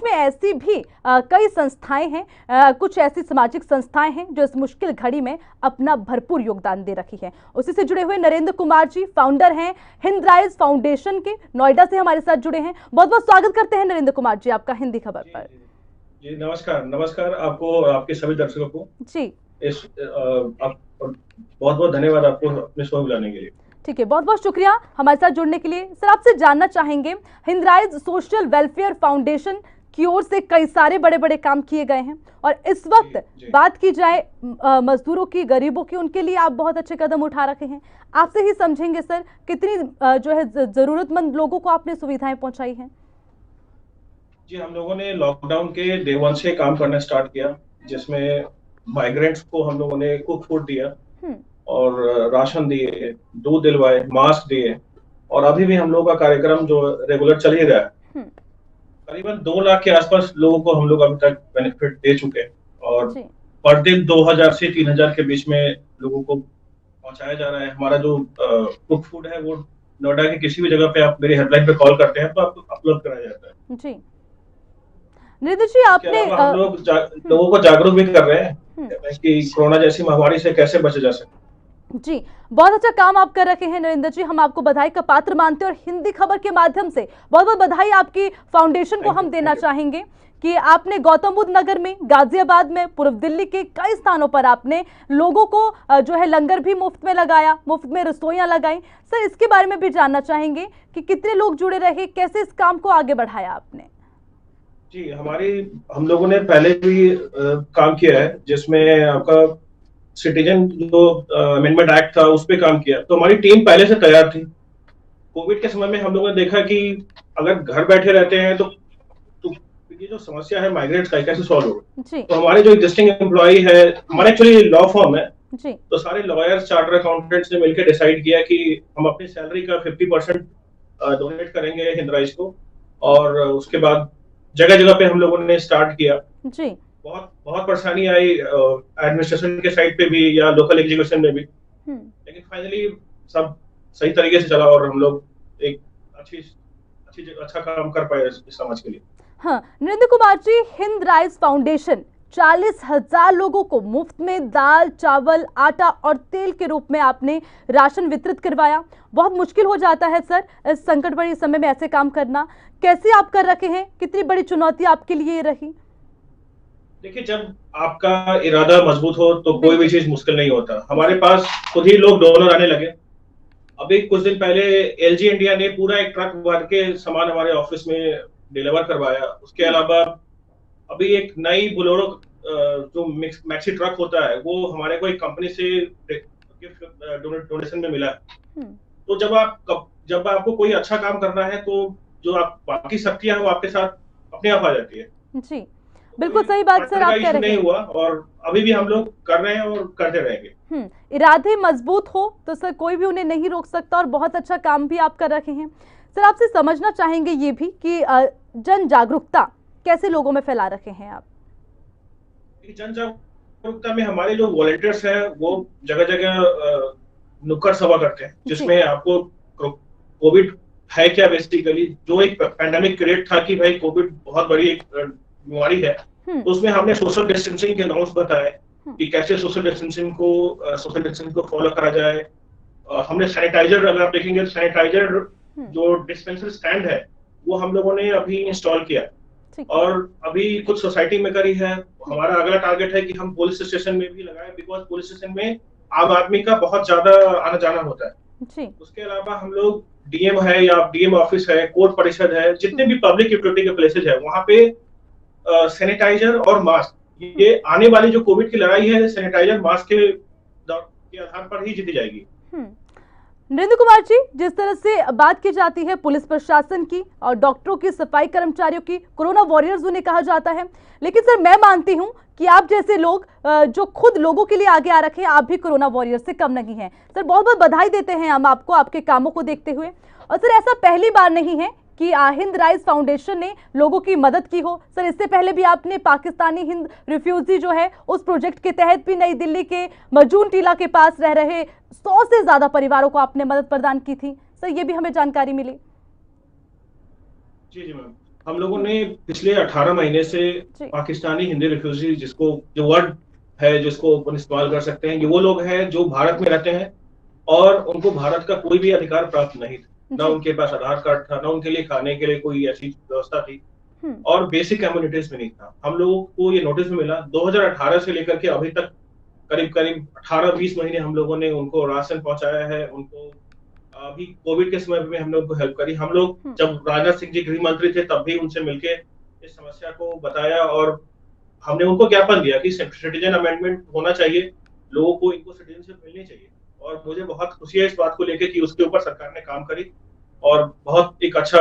में ऐसी भी कई संस्थाएं हैं, कुछ ऐसी सामाजिक संस्थाएं हैं जो इस मुश्किल घड़ी में अपना भरपूर योगदान दे रखी हैं। उसी से जुड़े हुए नरेंद्र कुमार जी फाउंडर हैं हिंदराइज फाउंडेशन के, नोएडा से हमारे साथ जुड़े हैं। बहुत बहुत स्वागत करते हैं नरेंद्र कुमार जी आपका हिंदी खबर पर। जी नमस्कार। नमस्कार आपको, आपके सभी दर्शकों को जी। बहुत बहुत धन्यवाद आपको अपने शो में बुलाने के लिए। ठीक है, बहुत बहुत शुक्रिया हमारे साथ जुड़ने के लिए। सर आपसे जानना चाहेंगे, हिंदराइज सोशल वेलफेयर फाउंडेशन की ओर से कई सारे बड़े बड़े काम किए गए हैं और इस वक्त बात की जाए मजदूरों की, गरीबों की, उनके लिए आप बहुत अच्छे कदम उठा रखे हैं। आपसे ही समझेंगे सर, कितनी जो है जरूरतमंद लोगों को आपने सुविधाएं पहुंचाई हैं? जी, हम लोगों ने लॉकडाउन के डे 1 से काम करना स्टार्ट किया, जिसमें माइग्रेंट्स को हम लोगों ने कुक फूड दिया और राशन दिए, दूध दिलवाए, मास्क दिए और अभी भी हम लोगों का कार्यक्रम जो रेगुलर चल ही रहा है। करीबन 2 लाख के आसपास लोगों को हम लोग अभी तक बेनिफिट दे चुके हैं और पर दिन 2000 से 3000 के बीच में लोगों को पहुंचाया जा रहा है। हमारा जो कुक फूड है वो नोएडा के किसी भी जगह पे आप मेरी हेल्पलाइन पे कॉल करते हैं तो आपको उपलब्ध कराया जाता है। जी नरेंद्र जी, आपने हम लोग लोगों को जागरूक भी कर रहे हैं कि कोरोना जैसी महामारी से कैसे बचा जा सके। जी, बहुत अच्छा काम आप कर रखे हैं नरेंद्र जी, हम आपको बधाई का पात्र मानते हैं और हिंदी खबर के माध्यम से बहुत बहुत बधाई आपकी फाउंडेशन को हम देना चाहेंगे कि आपने गौतम बुद्ध नगर में, गाजियाबाद में, पूर्व दिल्ली के कई स्थानों पर आपने लोगों को जो है लंगर भी मुफ्त में लगाया, मुफ्त में रसोइयां लगाई। सर इसके बारे में भी जानना चाहेंगे कि कितने लोग जुड़े रहे, कैसे इस काम को आगे बढ़ाया आपने? जी, हम लोगों ने पहले भी काम किया है, जिसमें आपका सिटीजन जो अमेंडमेंट एक्ट था उस पे काम किया, तो हमारी टीम पहले से तैयार थी। कोविड के समय में हम लोगों ने देखा कि अगर घर बैठे रहते हैं तो ये जो समस्या है माइग्रेंट्स का कैसे सॉल्व होगा। तो हमारे जो एग्जिस्टिंग एम्प्लॉय है, हमारे एक्चुअली लॉ फर्म है, तो सारे लॉयर्स, चार्टर्ड अकाउंटेंट्स ने मिलकर डिसाइड किया कि हम अपनी सैलरी का 50% डोनेट करेंगे हिंदराइज को और उसके बाद जगह जगह पे हम लोगों ने स्टार्ट किया। जी। बहुत परेशानी आई एडमिनिस्ट्रेशन के साइड पे भी या लोकल एग्जीक्यूशन में भी, लेकिन फाइनली सब सही तरीके से चला और हम लोग एक अच्छा काम कर पाए इस समाज के लिए। हाँ नरेंद्र कुमार जी, हिंदराइज फाउंडेशन 40,000 लोगों को मुफ्त में दाल, चावल, आटा और तेल के रूप में आपने राशन वितरित करवाया। बहुत मुश्किल हो जाता है सर इस संकट भरे समय में ऐसे काम करना, कैसे आप कर रखे हैं? कितनी बड़ी चुनौती आपके लिए रही? देखिए, जब आपका इरादा मजबूत हो तो कोई भी चीज मुश्किल नहीं होता। हमारे पास खुद ही लोग डोनर आने लगे। अभी कुछ दिन पहले एलजी इंडिया ने पूरा एक ट्रक भर के सामान हमारे ऑफिस में डिलीवर करवाया। उसके अलावा अभी एक नई बोलेरो जो मैक्सी ट्रक होता है वो हमारे को एक कंपनी से डोनेशन में मिला। तो जब आपको कोई अच्छा काम करना है तो जो आप बाकी शक्तियां हैं वो आपके साथ अपने आप आ जाती है। जी बिल्कुल सही बात सर आप कह रहे हैं। नहीं हुआ और अभी भी हम लोग कर रहे हैं और करते रहेंगे। इरादे मजबूत हो तो सर कोई भी उन्हें नहीं रोक सकता और बहुत अच्छा काम भी आप कर रखे हैं। सर आपसे समझना चाहेंगे ये भी कि जन जागरूकता कैसे लोगों में फैला रखे हैं आप? जन जागरूकता में हमारे जो वॉलंटियर्स हैं वो जगह जगह नुक्कड़ सभा करते हैं, जिसमें आपको कोविड है क्या, बेसिकली जो एक पैंडेमिक क्रिएट था कि भाई कोविड बहुत बड़ी एक बीमारी है, तो उसमें हमने सोशल डिस्टेंसिंग के नॉर्म्स बताए कि कैसे सोशल डिस्टेंसिंग को फॉलो करा जाए। हमने सैनिटाइजर, अगर आप देखेंगे सैनिटाइजर जो डिस्पेंसर स्टैंड है वो हम लोगों ने अभी इंस्टॉल किया और अभी कुछ सोसाइटी में करी है। हमारा अगला टारगेट है कि हम पुलिस स्टेशन में भी लगाए, बिकॉज पुलिस स्टेशन में आम आदमी का बहुत ज्यादा आना जाना होता है। उसके अलावा हम लोग डीएम है या डीएम ऑफिस है, कोर्ट परिषद है, जितने भी पब्लिक यूटिलिटी के प्लेसेज है वहां पे सैनिटाइजर और मास्क, ये आने वाली जो कोविड की लड़ाई है सैनिटाइजर मास्क के आधार पर ही जीती जाएगी। नरेंद्र कुमार जी, जिस तरह से बात की जाती है पुलिस प्रशासन की और डॉक्टरों की, सफाई कर्मचारियों की, कोरोना वॉरियर्स उन्हें कहा जाता है, लेकिन सर मैं मानती हूं कि आप जैसे लोग जो खुद लोगों के लिए आगे आ रखे हैं, आप भी कोरोना वॉरियर्स से कम नहीं हैं। सर बहुत बहुत बधाई देते हैं हम आपको आपके कामों को देखते हुए। और सर ऐसा पहली बार नहीं है कि हिंदराइज फाउंडेशन ने लोगों की मदद की हो। सर इससे पहले भी आपने पाकिस्तानी हिंद रिफ्यूजी जो है उस प्रोजेक्ट के तहत भी नई दिल्ली के मजून टीला के पास रह रहे 100 से ज्यादा परिवारों को आपने मदद प्रदान की थी। सर ये भी हमें जानकारी मिली। जी मैम, हम लोगों ने पिछले 18 महीने से जी। पाकिस्तानी हिंदी रिफ्यूजी, जिसको जो वर्ड है जिसको अपन इस्तेमाल कर सकते हैं, ये वो लोग हैं जो भारत में रहते हैं और उनको भारत का कोई भी अधिकार प्राप्त नहीं था। ना जी। उनके पास आधार कार्ड था, ना उनके लिए खाने के लिए कोई ऐसी व्यवस्था थी हम्म। और बेसिक कम्युनिटीज में नहीं था। हम लोगों को ये नोटिस में मिला 2018 से लेकर के अभी तक करीब करीब 18-20 महीने हम लोगों ने उनको राशन पहुंचाया है। उनको अभी कोविड के समय में हम लोग को हेल्प करी। हम लोग हम्म। जब राजनाथ सिंह जी गृह मंत्री थे तब भी उनसे मिलके इस समस्या को बताया और हमने उनको ज्ञापन दिया कि सिटीजन अमेंडमेंट होना चाहिए, लोगों को इनको सिटीजनशिप मिलनी चाहिए। और मुझे बहुत खुशी है इस बात को लेकर कि उसके ऊपर सरकार ने काम करी और बहुत एक अच्छा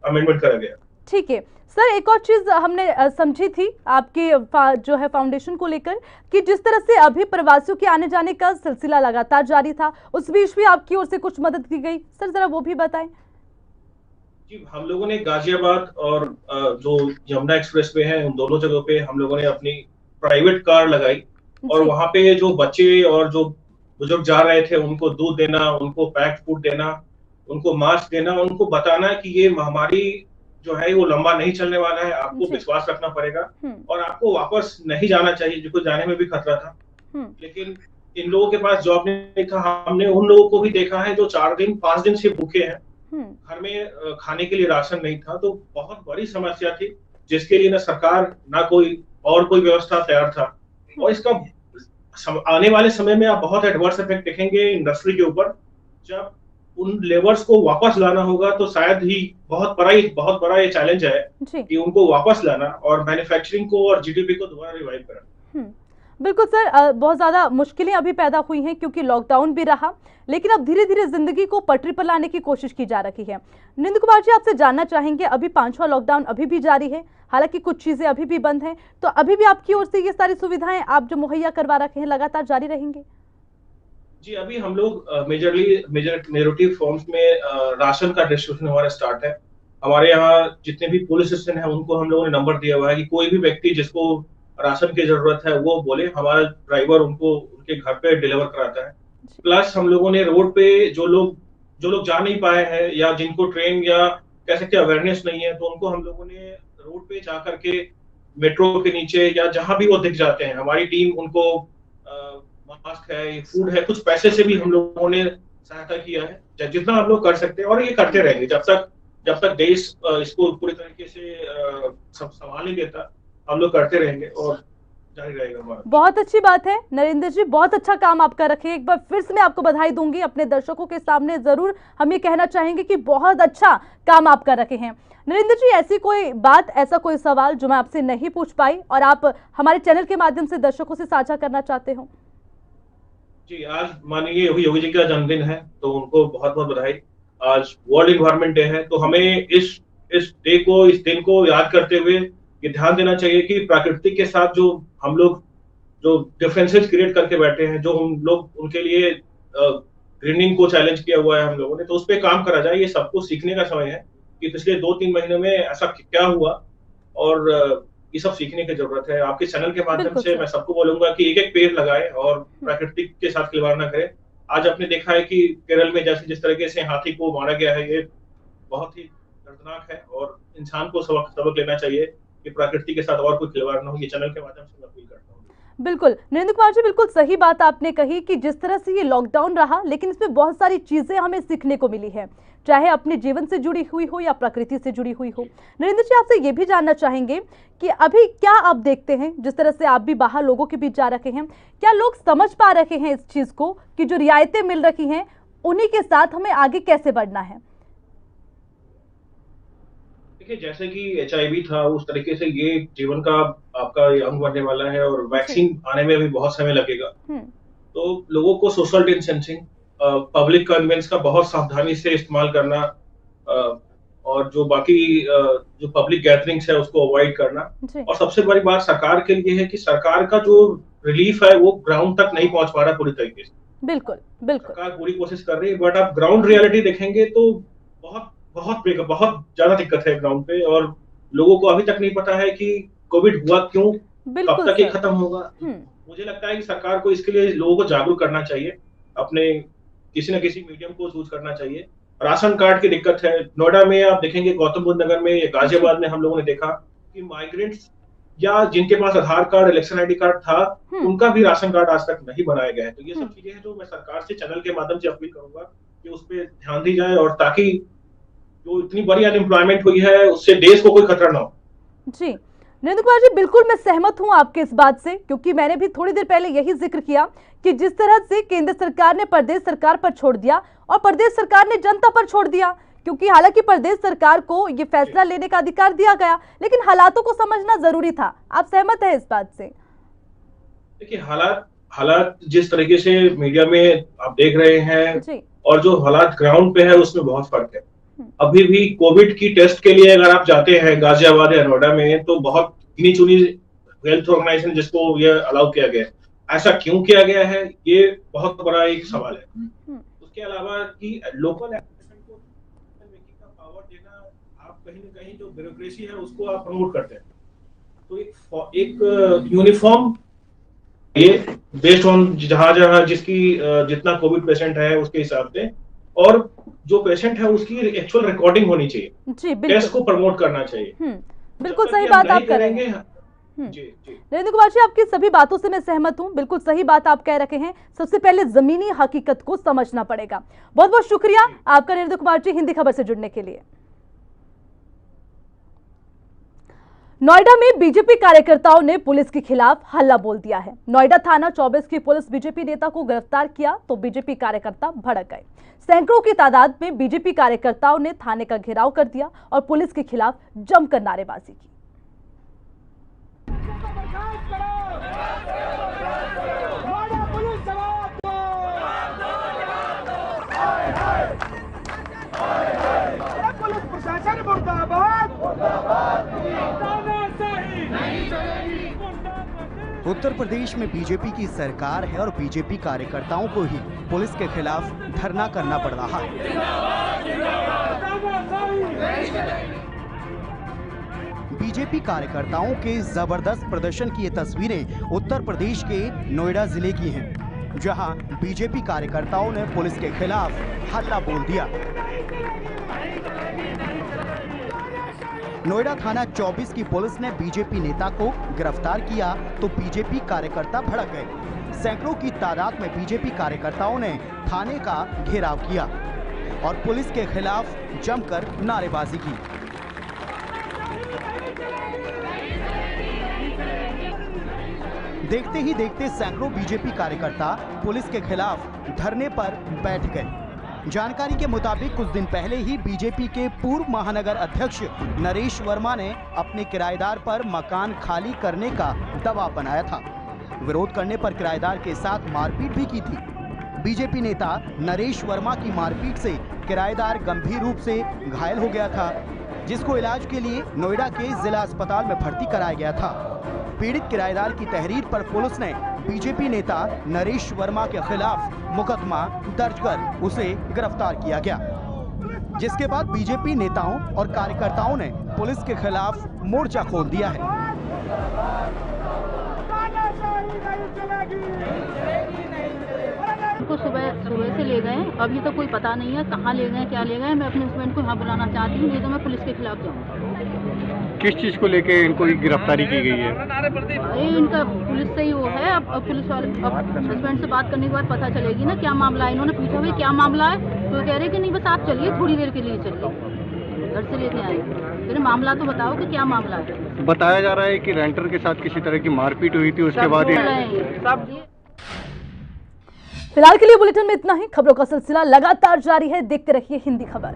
अमेंडमेंट करा गया। ठीक है सर, एक और चीज हमने समझी थी आपके जो है फाउंडेशन को लेकर कि जिस तरह से अभी प्रवासियों के आने जाने का सिलसिला लगातार जारी था, उस बीच भी आपकी ओर से कुछ मदद की गई, सर जरा वो भी बताएं। जी, हम लोगों ने गाजियाबाद और जो यमुना एक्सप्रेस वे है उन दोनों जगहों पे हम लोगों ने अपनी प्राइवेट कार लगाई और जी। वहां पे जो बच्चे और जो बुजुर्ग जा रहे थे उनको दूध देना, उनको पैक्ड फूड देना, उनको मास्क देना, उनको बताना कि ये महामारी जो है वो लंबा नहीं चलने वाला है, आपको जी। विश्वास रखना पड़ेगा हम्म। और आपको वापस नहीं जाना चाहिए, जिनको जाने में भी खतरा था। लेकिन इन लोगों के पास जॉब नहीं था। हमने उन लोगों को भी देखा है जो 4 दिन 5 दिन से भूखे हैं, घर में खाने के लिए राशन नहीं था। तो बहुत बड़ी समस्या थी जिसके लिए ना सरकार ना कोई और कोई व्यवस्था तैयार था। और इसका आने वाले समय में आप बहुत एडवर्स इफेक्ट देखेंगे इंडस्ट्री के ऊपर। जब उन लेबर्स को वापस लाना होगा तो शायद ही बहुत बड़ा ये चैलेंज है कि उनको वापस लाना और मैन्युफैक्चरिंग को और जीडीपी को दोबारा रिवाइव करना। बिल्कुल सर, बहुत ज़्यादा मुश्किलें अभी पैदा हुई हैं क्योंकि लॉकडाउन भी रहा, लेकिन अब धीरे धीरे जिंदगी को पटरी पर लाने की कोशिश की जा रही है। नरेंद्र कुमार जी, आपसे जानना चाहेंगे, अभी 5वां लॉकडाउन अभी भी जारी है, हालांकि कुछ चीजें अभी भी बंद हैं, तो अभी भी आपकी ओर से ये सारी सुविधाएं आप जो मुहैया करवा रखे हैं लगातार जारी रहेंगे? जी, अभी हम लोग मेजॉरिटी फॉर्म्स में राशन का डिस्ट्रीब्यूशन हमारा स्टार्ट है। हमारे यहाँ जितने भी पुलिस स्टेशन है उनको हम लोगों ने नंबर दिया हुआ है कि कोई भी व्यक्ति जिसको राशन की जरूरत है वो बोले, हमारा ड्राइवर उनको उनके घर पे डिलीवर कराता है। प्लस हम लोगों ने रोड पे जो लोग जा नहीं पाए हैं या जिनको ट्रेन या कह सकते अवेयरनेस नहीं है, तो उनको हम लोगों ने रोड पे जा करके मेट्रो के नीचे या जहां भी वो दिख जाते हैं, हमारी टीम उनको मास्क है, फूड है, कुछ पैसे से भी हम लोगों ने सहायता किया है जितना हम लोग कर सकते हैं। और ये करते रहेंगे जब तक देश इसको पूरी तरीके से संभाल नहीं लेता, हम लोग करते रहेंगे और जारी रहेगा हमारा। बहुत अच्छी बात है नरेंद्र जी, बहुत अच्छा काम आपका रखे। एक बार फिर से मैं आपको बधाई दूंगी, अपने दर्शकों के सामने जरूर हम ये कहना चाहेंगे कि बहुत अच्छा काम आपका रखे हैं। नरेंद्र जी, ऐसी कोई बात, ऐसा कोई सवाल जो मैं आपसे नहीं पूछ पाई और आप हमारे चैनल के माध्यम से दर्शकों से साझा करना चाहते हो? जी, आज माननीय योगी जी का जन्मदिन है तो उनको बहुत बहुत बधाई। आज वर्ल्ड इन्वायरमेंट डे है, तो हमें इस दिन को याद करते हुए ये ध्यान देना चाहिए कि प्रकृति के साथ जो हम लोग जो डिफरेंसेस क्रिएट करके बैठे हैं, जो हम लोग उनके लिए ग्रीनिंग को चैलेंज किया हुआ है हम लोगों ने, तो उस पर काम करा जाए। ये सबको सीखने का समय है कि पिछले 2-3 महीनों में ऐसा क्या हुआ और ये सब सीखने की जरूरत है। आपके चैनल के माध्यम से मैं सबको बोलूंगा कि एक एक पेड़ लगाए और प्रकृति के साथ खिलवाड़ ना करें। आज आपने देखा है कि केरल में जिस तरीके से हाथी को मारा गया है, ये बहुत ही दर्दनाक है और इंसान को सबक लेना चाहिए कि प्रकृति के साथ और कोई खिलवाड़ ना हो। ये चैनल के माध्यम से मैं अपील करता हूँ। बिल्कुल नरेंद्र कुमार जी, बिल्कुल सही बात आपने कही कि जिस तरह से ये लॉकडाउन रहा, लेकिन इसमें बहुत सारी चीजें हमें सीखने को मिली है, चाहे अपने जीवन से जुड़ी हुई हो या प्रकृति से जुड़ी हुई हो। नरेंद्र जी, आपसे ये भी जानना चाहेंगे कि अभी क्या आप देखते हैं, जिस तरह से आप भी बाहर लोगों के बीच जा रहे हैं, क्या लोग समझ पा रहे हैं इस चीज को कि जो रियायतें मिल रही हैं उन्हीं के साथ हमें आगे कैसे बढ़ना है? देखिए, जैसे कि HIV था उस तरीके से ये जीवन का आपका अंग बनने वाला है और वैक्सीन आने में भी बहुत समय लगेगा। तो लोगों को सोशल डिस्टेंसिंग, पब्लिक कन्वेंस का बहुत सावधानी से इस्तेमाल करना और जो बाकी जो पब्लिक गैदरिंग्स है उसको अवॉइड करना। और सबसे बड़ी बात सरकार के लिए है कि सरकार का जो रिलीफ है वो ग्राउंड तक नहीं पहुंच पा रहा पूरी तरीके से। बिल्कुल। सरकार पूरी कोशिश कर रही है, बट आप ग्राउंड रियलिटी देखेंगे तो बहुत ज्यादा दिक्कत है ग्राउंड पे और लोगों को अभी तक नहीं पता है कि कोविड हुआ क्यों, कब तक ये खत्म होगा। मुझे लगता है कि सरकार को इसके लिए लोगों को जागरूक करना चाहिए, अपने किसी न किसी मीडियम को यूज करना चाहिए राशन कार्ड की दिक्कत है। नोएडा में आप देखेंगे, गौतम बुद्ध नगर में या गाजियाबाद में हम लोगों ने देखा कि माइग्रेंट्स या जिनके पास आधार कार्ड, इलेक्शन आईडी कार्ड था, उनका भी राशन कार्ड आज तक नहीं बनाया गया है। तो ये सब चीजें हैं जो मैं सरकार से चैनल के माध्यम से अपील करूंगा कि उस पर ध्यान दी जाए, और ताकि जो इतनी बड़ी अनएम्प्लॉयमेंट हुई है उससे देश को कोई खतरा ना हो। जी नरेंद्र कुमार जी, बिल्कुल मैं सहमत हूं आपके इस बात से, क्योंकि मैंने भी थोड़ी देर पहले यही जिक्र किया कि जिस तरह से केंद्र सरकार ने प्रदेश सरकार पर छोड़ दिया और प्रदेश सरकार ने जनता पर छोड़ दिया, क्योंकि हालांकि प्रदेश सरकार को ये फैसला लेने का अधिकार दिया गया, लेकिन हालातों को समझना जरूरी था। आप सहमत हैं इस बात से? देखिए, हालात जिस तरीके से मीडिया में आप देख रहे हैं और जो हालात ग्राउंड पे है उसमें बहुत फर्क है। अभी भी कोविड की टेस्ट के लिए अगर आप जाते हैं गाजियाबाद या नोएडा में, तो बहुत गिनी चुनी हेल्थ ऑर्गेनाइजेशन जिसको ये अलाउ किया गया है। ऐसा क्यों किया गया है, ये बहुत बड़ा एक सवाल है। उसके अलावा कि लोकल एडमिनिस्ट्रेशन को मेकिंग का पावर देना, आप कहीं ना कहीं जो ब्यूरोक्रेसी है उसको आप प्रमोट करते हैं। तो एक यूनिफॉर्म ये बेस्ड ऑन जहां जिसकी जितना कोविड पेशेंट है उसके हिसाब से, और जो पेशेंट है उसकी एक्चुअल रिकॉर्डिंग होनी चाहिए, टेस्ट को प्रमोट करना चाहिए। बिल्कुल सही बात आप कर रहे हैं नरेंद्र कुमार जी, आपकी सभी बातों से मैं सहमत हूं। बिल्कुल सही बात आप कह रहे हैं। सबसे पहले जमीनी हकीकत को समझना पड़ेगा। बहुत बहुत शुक्रिया आपका नरेंद्र कुमार जी, हिंदी खबर से जुड़ने के लिए। नोएडा में बीजेपी कार्यकर्ताओं ने पुलिस के खिलाफ हल्ला बोल दिया है। नोएडा थाना 24 की पुलिस बीजेपी नेता को गिरफ्तार किया तो बीजेपी कार्यकर्ता भड़क गए। सैकड़ों की तादाद में बीजेपी कार्यकर्ताओं ने थाने का घेराव कर दिया और पुलिस के खिलाफ जमकर नारेबाजी की। उत्तर प्रदेश में बीजेपी की सरकार है और बीजेपी कार्यकर्ताओं को ही पुलिस के खिलाफ धरना करना पड़ रहा है। बीजेपी कार्यकर्ताओं के जबरदस्त प्रदर्शन की ये तस्वीरें उत्तर प्रदेश के नोएडा जिले की हैं, जहां बीजेपी कार्यकर्ताओं ने पुलिस के खिलाफ हल्ला बोल दिया। नोएडा थाना 24 की पुलिस ने बीजेपी नेता को गिरफ्तार किया तो बीजेपी कार्यकर्ता भड़क गए। सैकड़ों की तादाद में बीजेपी कार्यकर्ताओं ने थाने का घेराव किया और पुलिस के खिलाफ जमकर नारेबाजी की। देखते ही देखते सैकड़ों बीजेपी कार्यकर्ता पुलिस के खिलाफ धरने पर बैठ गए। जानकारी के मुताबिक कुछ दिन पहले ही बीजेपी के पूर्व महानगर अध्यक्ष नरेश वर्मा ने अपने किराएदार पर मकान खाली करने का दबाव बनाया था। विरोध करने पर किराएदार के साथ मारपीट भी की थी। बीजेपी नेता नरेश वर्मा की मारपीट से किराएदार गंभीर रूप से घायल हो गया था, जिसको इलाज के लिए नोएडा के जिला अस्पताल में भर्ती कराया गया था। पीड़ित किराएदार की तहरीर पर पुलिस ने बीजेपी नेता नरेश वर्मा के खिलाफ मुकदमा दर्ज कर उसे गिरफ्तार किया गया, जिसके बाद बीजेपी नेताओं और कार्यकर्ताओं ने पुलिस के खिलाफ मोर्चा खोल दिया है। उनको सुबह से ले गए, अभी तो कोई पता नहीं है कहाँ ले गए, क्या ले गए। मैं अपने हस्बैंड को यहाँ बुलाना चाहती हूँ, नहीं तो मैं पुलिस के खिलाफ जाऊँगी। किस चीज को लेके इनको गिरफ्तारी की गई है? इनका पुलिस से ही वो है। अब पुलिस वाले हस्बैंड से बात करने के बाद पता चलेगी ना क्या मामला है। इन्होंने पूछा भाई क्या मामला है, तो कह रहे कि नहीं बस आप चलिए, थोड़ी देर के लिए चलिए, घर से लेके आए। फिर मामला तो बताओ कि क्या मामला है। बताया जा रहा है कि रेंटर के साथ किसी तरह की मारपीट हुई थी, उसके बाद फिलहाल के लिए बुलेटिन में इतना ही। खबरों का सिलसिला लगातार जारी है, देखते रहिए हिंदी खबर।